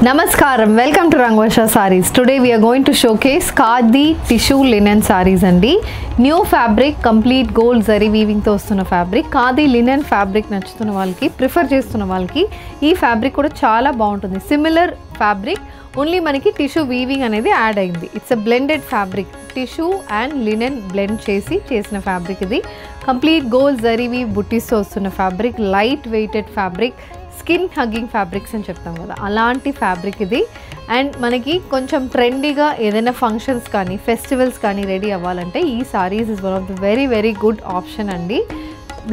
Namaskaram, welcome to Rangvarsha Sarees. Today we are going to showcase Khadi tissue linen sarees andi. New fabric, complete gold zari weaving తో వస్తున్న fabric. Khadi linen fabric నచ్చుతున్న వాళ్ళకి, prefer చేస్తున్న వాళ్ళకి ఈ fabric కూడా చాలా బాగుంటుంది. Similar fabric, only మనకి టిష్యూ వీవింగ్ అనేది యాడ్ అయింది. It's a blended fabric, tissue and linen blend చేసిన ఫ్యాబ్రిక్ ఇది. కంప్లీట్ గోల్డ్ జరీ వీవ్ బుట్టీస్తో వస్తున్న fabric, light weighted fabric, skin hugging fabrics అని చెప్తాం కదా, అలాంటి ఫ్యాబ్రిక్ ఇది. అండ్ మనకి కొంచెం ట్రెండీగా ఏదైనా ఫంక్షన్స్ కానీ ఫెస్టివల్స్ కానీ రెడీ అవ్వాలంటే ఈ saris is one of the very good option అండి.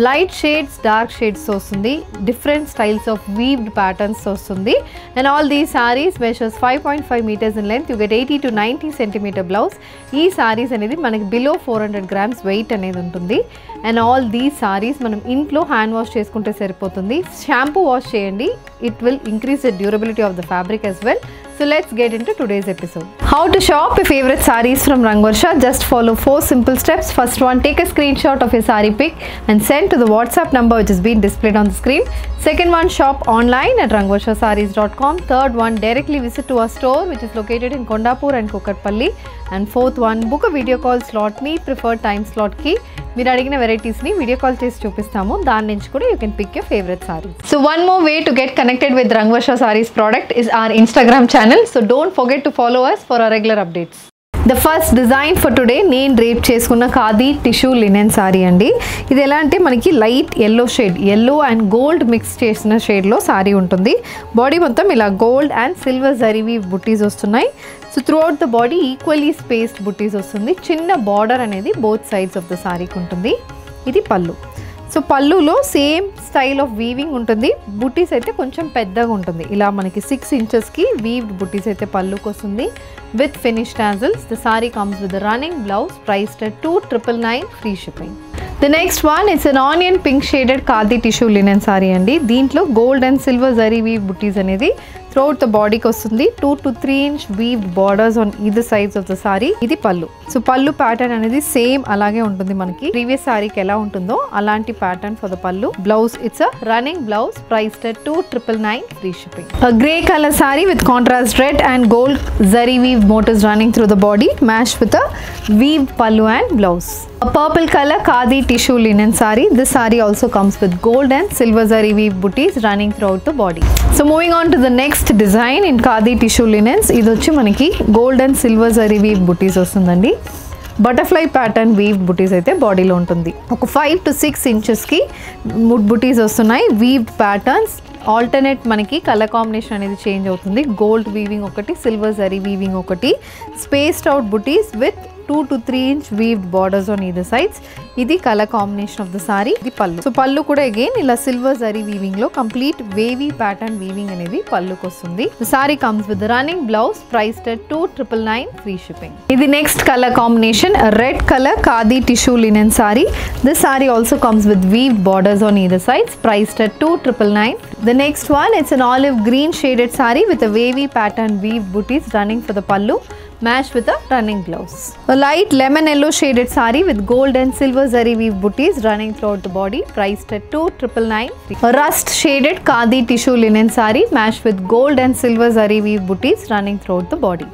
లైట్ షేడ్స్, డార్క్ షేడ్స్ వస్తుంది, different styles of weaved patterns వస్తుంది. And all these saris measures 5.5 meters in length. You get 80 to 90 centimeter blouse. ఈ సారీస్ అనేది మనకి బిలో 400 grams వెయిట్ అనేది ఉంటుంది. And all these saris మనం ఇంట్లో హ్యాండ్ వాష్ చేసుకుంటే సరిపోతుంది. షాంపూ వాష్ చేయండి, it will increase the durability of the fabric as well. So let's get into today's episode. How to shop your favorite sarees from Rangvarsha? Just follow 4 simple steps. First one, take a screenshot of your saree pic and send to the WhatsApp number which is being displayed on the screen. Second one, shop online at rangvarshasarees.com. Third one, directly visit to our store which is located in Kondapur and Kukatpalli. And fourth one, book a video call slot, me preferred time slot ki మీరు అడిగిన వెరైటీస్ని video call చేసి చూపిస్తాము. దాని నుంచి కూడా you can pick your favourite saris. So one more way to get connected with Rangavarsha saris product is our Instagram channel. So don't forget to follow us for our regular updates. The first design for today నేను drape చేసుకున్న khadi tissue linen sari అండి. ఇది ఎలా అంటే మనకి light yellow shade, yellow and gold mix చేసిన షేడ్లో సారీ ఉంటుంది. బాడీ మొత్తం ఇలా గోల్డ్ అండ్ సిల్వర్ జరీవి బుట్టీస్ వస్తున్నాయి. So throughout the body equally spaced buttis వస్తుంది. చిన్న బార్డర్ అనేది బోత్ సైడ్స్ ఆఫ్ ద సారీకి ఉంటుంది. ఇది పళ్ళు. సో పళ్ళులో సేమ్ స్టైల్ ఆఫ్ వీవింగ్ ఉంటుంది. బుట్టీస్ అయితే కొంచెం పెద్దగా ఉంటుంది. ఇలా మనకి 6 inchesకి వీవ్డ్ బుట్టీస్ అయితే పళ్ళుకి వస్తుంది with finish tassels. The sorry comes with running blouse, priced at 2,999 free shipping. The next one it's an onion pink shaded khadi tissue linen sari అండి. దీంట్లో gold and silver zari weave buttis అనేది త్రూఅవుట్ ద బాడీకి వస్తుంది. 2 to 3 inch weaved borders on either sides of the sari. ఇది pallu. So పళ్ళు pattern అనేది same అలాగే ఉంటుంది. మనకి ప్రీవియస్ సారీకి ఎలా ఉంటుందో అలాంటి ప్యాటర్న్ ఫర్ ద పళ్ళు. Blouse it's a running blouse, priced at 2,999 free shipping. A grey color saree with contrast red and gold zari weave motifs running through the body, matched with a weaved pallu and blouse. A purple color khadi tissue linen saree. This saree also comes with gold and silver zari weave booties running throughout the body. So moving on to the next design in khadi tissue linens. ఇది వచ్చి మనకి gold and silver zari weave booties వస్తుందండి. Butterfly pattern weave బుటీస్ అయితే బాడీలో ఉంటుంది. ఒక 5 to 6 inchesకి బుటీస్ వస్తున్నాయి. వీవ్డ్ ప్యాటర్న్స్ ఆల్టర్నేట్ మనకి కలర్ కాంబినేషన్ అనేది చేంజ్ అవుతుంది. గోల్డ్ వీవింగ్ ఒకటి, సిల్వర్ జరీ వీవింగ్ ఒకటి, spaced out butis with 2 to 3 inch weaved borders on either sides. ఇది colour combination of the sari. ఇది పళ్ళు. సో పళ్ళు కూడా అగైన్ ఇలా సిల్వర్ జరీ వీవింగ్ లో కంప్లీట్ వేవీ ప్యాటర్న్ వీవింగ్ అనేది పళ్ళుకి వస్తుంది. The sorry comes with running blouse, priced at 2,999 free shipping. ఇది next colour combination, red colour khadi tissue linen sorry. This sorry also comes with weaved borders on either sides, priced at 2,999. The next one, it's an olive green shaded saree with a wavy pattern weaved booties running for the pallu, matched with a running blouse. A light lemon yellow shaded saree with gold and silver zari weave booties running throughout the body, priced at 2,999. A rust shaded khadi tissue linen saree matched with gold and silver zari weave booties running throughout the body.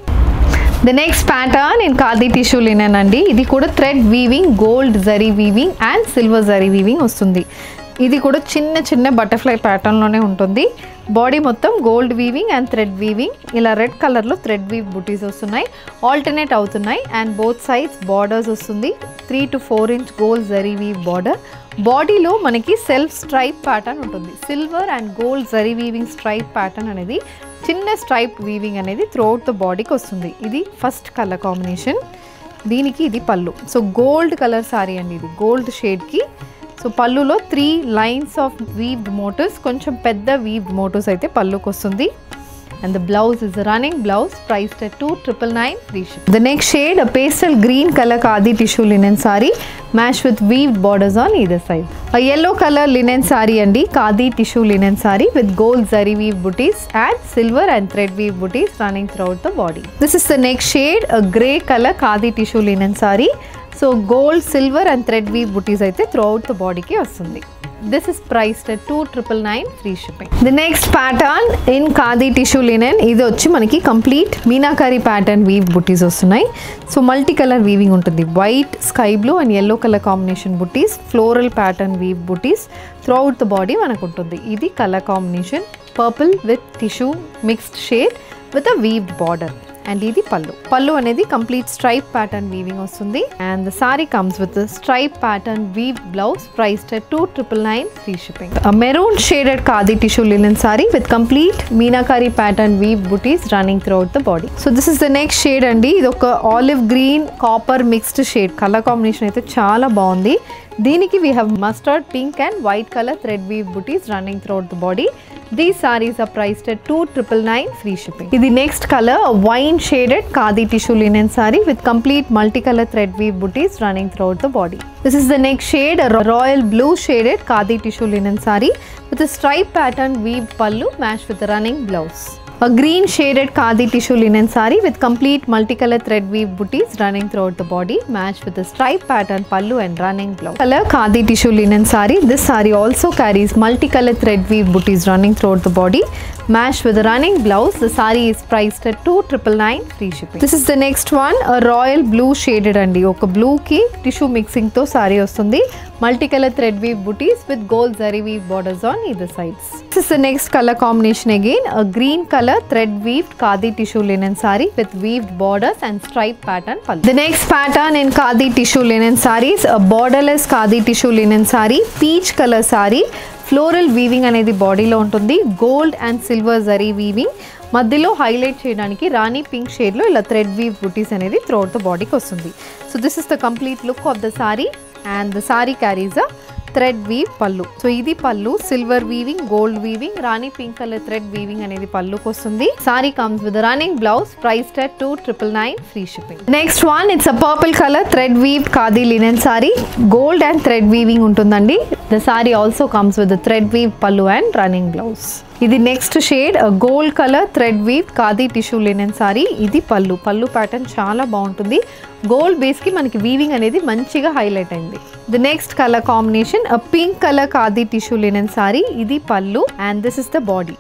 The next pattern in khadi tissue linen andi. ఇది కూడా thread weaving, gold zari weaving and silver zari weaving వస్తుంది. ఇది కూడా చిన్న butterfly ప్యాటర్న్లోనే ఉంటుంది. Body మొత్తం gold weaving and thread weaving. ఇలా red కలర్లో థ్రెడ్ వీవ్ బుటీస్ వస్తున్నాయి, ఆల్టర్నేట్ అవుతున్నాయి. అండ్ బోత్ సైడ్స్ బార్డర్స్ వస్తుంది. 3 to 4 inch gold zari weave border. బాడీలో మనకి సెల్ఫ్ స్ట్రైప్ ప్యాటర్న్ ఉంటుంది. Silver and gold zari weaving stripe pattern అనేది, చిన్న స్ట్రైప్ వీవింగ్ అనేది త్రూఅవుట్ ద బాడీకి వస్తుంది. ఇది ఫస్ట్ కలర్ కాంబినేషన్. దీనికి ఇది pallu. So gold colour sorry అండి, ఇది గోల్డ్ షేడ్కి. సో పళ్ళులో 3 lines ఆఫ్ వీవ్డ్ మోటివ్స్, కొంచెం పెద్ద వీవ్డ్ మోటివ్స్ అయితే పళ్ళుకి వస్తుంది. And the blouse is a running blouse, priced at 2,999 free shipping. The next shade, a pastel green color khadi tissue linen saree matched with weaved borders on either side. A yellow color linen saree andi, khadi tissue linen saree with gold zari weave booties and silver and thread weave booties running throughout the body. This is the next shade, a grey color khadi tissue linen saree. So gold, silver and thread weave booties అయితే throughout the body కి వస్తుంది. This is priced at 2,999 free shipping. The next pattern in khadi tissue linen ఇది వచ్చి మనకి complete meenakari pattern weave buttis వస్తున్నాయి. So multi colour weaving ఉంటుంది. White, sky blue and yellow colour combination buttis, floral pattern weave buttis throughout the body మనకు ఉంటుంది. ఇది colour combination purple with tissue mixed shade with a weaved border. And ఇది పల్లు అనేది complete stripe pattern weaving వస్తుంది. And the sorry comes with stripe pattern weave blouse priced at 2,999 free shipping. A maroon shaded khadi tissue linen saree with complete meenakari pattern weave booties running throughout the body. So this is the next shade అండి. ఇది ఒక olive green copper mixed shade. Colour combination అయితే చాలా బాగుంది. దీనికి we have mustard pink and white color thread weave booties running throughout the body. These sarees are priced at 2,999 free shipping. ఇది next color, a wine shaded khadi tissue linen saree with complete multicolor thread weave booties running throughout the body. This is the next shade, a royal blue shaded khadi tissue linen saree with a stripe pattern weave pallu matched with a running blouse. A green shaded khadi tissue linen saree with complete multicolor thread weave booties running throughout the body matched with a stripe pattern pallu and running blouse. Color khadi tissue linen saree. This saree also carries multicolor thread weave booties running throughout the body matched with a running blouse. The saree is priced at 2,999 free shipping. This is the next one, a royal blue shaded andi. Oka blue ki tissue mixing to saree vastundi. Multicolor thread weave booties with gold zari weave borders on either sides. This is the next color combination again, a green color thread weaved khadi tissue linen saree with weaved borders and stripe pattern pallu. The next pattern in khadi tissue linen sarees, a borderless khadi tissue linen saree, peach color saree, floral weaving అనేది బాడీలో ఉంటుంది. Gold and silver zari weaving మధ్యలో highlight చేయడానికి రాణి pink షేడ్లో ఇలా thread weave బుటీస్ అనేది throughout the బాడీకి వస్తుంది. So this is the complete look of the sari and the sari carries a thread weave pallu. So ఇది pallu, silver weaving, gold weaving, rani pink colour thread weaving అనేది పల్లుకి వస్తుంది. Sari comes with running blouse priced at 2,999 free shipping. Next one, it's a purple colour thread weave khadi linen sari. Gold and thread weaving ఉంటుందండి. The sari also comes with thread weave పల్లు and running blouse. ఇది next shade, gold colour thread weave khadi tissue linen sorry. ఇది pallu pattern చాలా బాగుంటుంది. Gold బేస్కి మనకి weaving అనేది మంచిగా highlight అయింది. The next colour combination, pink colour khadi tissue linen sorry. ఇది pallu and this is the body.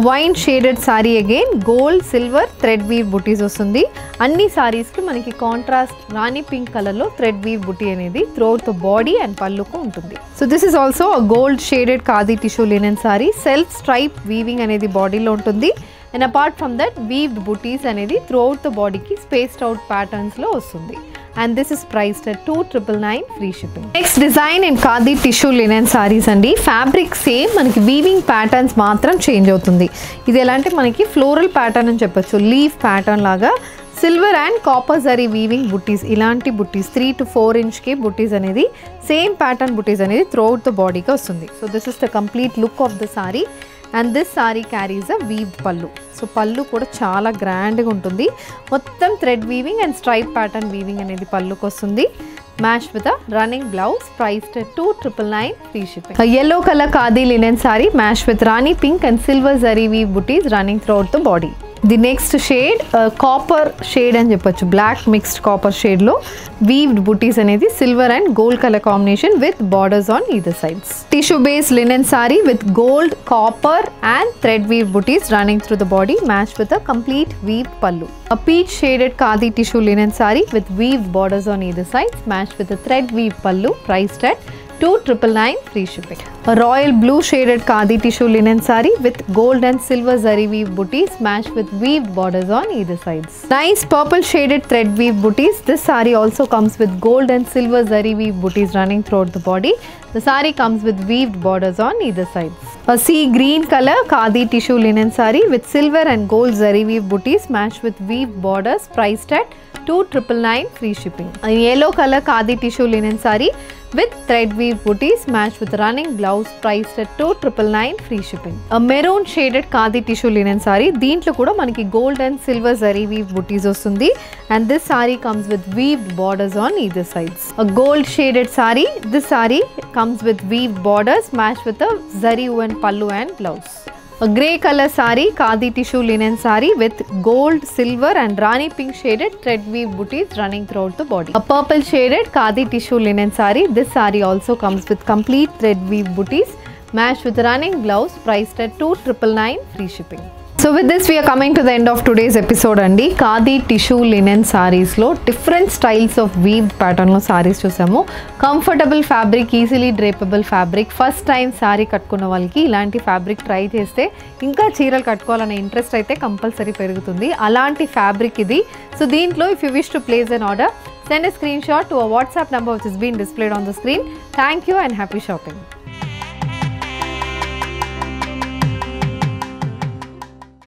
Wine shaded sari again, gold silver thread weave buttis వస్తుంది. అన్ని సారీస్కి మనకి కాంట్రాస్ట్ రాణి పింక్ కలర్లో థ్రెడ్ వీవ్ బుటీ అనేది త్రూఅవుట్ ద బాడీ అండ్ పల్లుకు ఉంటుంది. So this is also a gold shaded khadi tissue linen sari. Self stripe weaving అనేది బాడీలో ఉంటుంది. And apart from that weaved butis అనేది త్రూఅవుట్ ద బాడీకి స్పేస్డ్ అవుట్ ప్యాటర్న్స్లో వస్తుంది. And this is priced at 2,999 free shipping. Next design in khadi tissue linen sarees andi. Fabric same, manaki weaving patterns matram change avutundi. Idi elante manaki floral pattern ani cheppochu, leaf pattern laga silver and copper zari weaving booties. Ilanti booties 3 to 4 inch ke booties anedi same pattern booties anedi throughout the body ki vastundi. So this is the complete look of the saree. And this saree carries a weaved pallu. So pallu kuda chaala grand ga untundi. Mottam thread weaving and stripe pattern weaving anedi pallu kostundi. Matched with a running blouse priced at 2,999 free shipping. A yellow color khadi linen saree matched with rani pink and silver zari weave booties running throughout the body. The next shade, copper shade అని చెప్పొచ్చు, black mixed copper షేడ్లో weaved butis అనేది silver and gold colour combination with borders on either sides. Tissue base linen sari with gold, copper and thread weave butis running through the body match with a complete weave pallu. A peach shaded khadi tissue linen saree with weaved borders on either sides matched with a thread weave pallu priced at 2,999 free shipping. A royal blue shaded khadi tissue linen saree with gold and silver zari weave booties matched with weaved borders on either sides. Nice purple shaded thread weave booties. This saree also comes with gold and silver zari weave booties running throughout the body. The saree comes with weaved borders on either sides. A sea green color khadi tissue linen saree with silver and gold zari weave booties matched with weaved borders priced at 2,999 free shipping. A yellow color khadi tissue linen saree with thread weave booties matched with running blouse priced at 2,999 free shipping. A maroon shaded khadi tissue linen saree. దీంట్లో కూడా మనకి gold and silver zari weave booties వస్తుంది. And this saree comes with weaved borders on either sides. A gold shaded saree. This saree comes with weaved borders matched with a zari woven pallu and blouse. grey color saree, khadi tissue linen saree with gold, silver and rani pink shaded thread weave booties running throughout the body. A purple shaded khadi tissue linen saree. This saree also comes with complete thread weave booties matched with running blouse, priced at 2,999, free shipping. So with this we are coming to the end of today's episode andi. Khadi tissue linen sarees lo different styles of weaved pattern lo sarees chusamu. Comfortable fabric, easily drapable fabric. First time saree kattukunna valki ilanti fabric try cheste inka cheeralu kattukovalane interest aithe compulsory perugutundi. Alanti fabric idi. So deentlo if you wish to place an order, send a screenshot to a WhatsApp number which is being displayed on the screen. Thank you and happy shopping.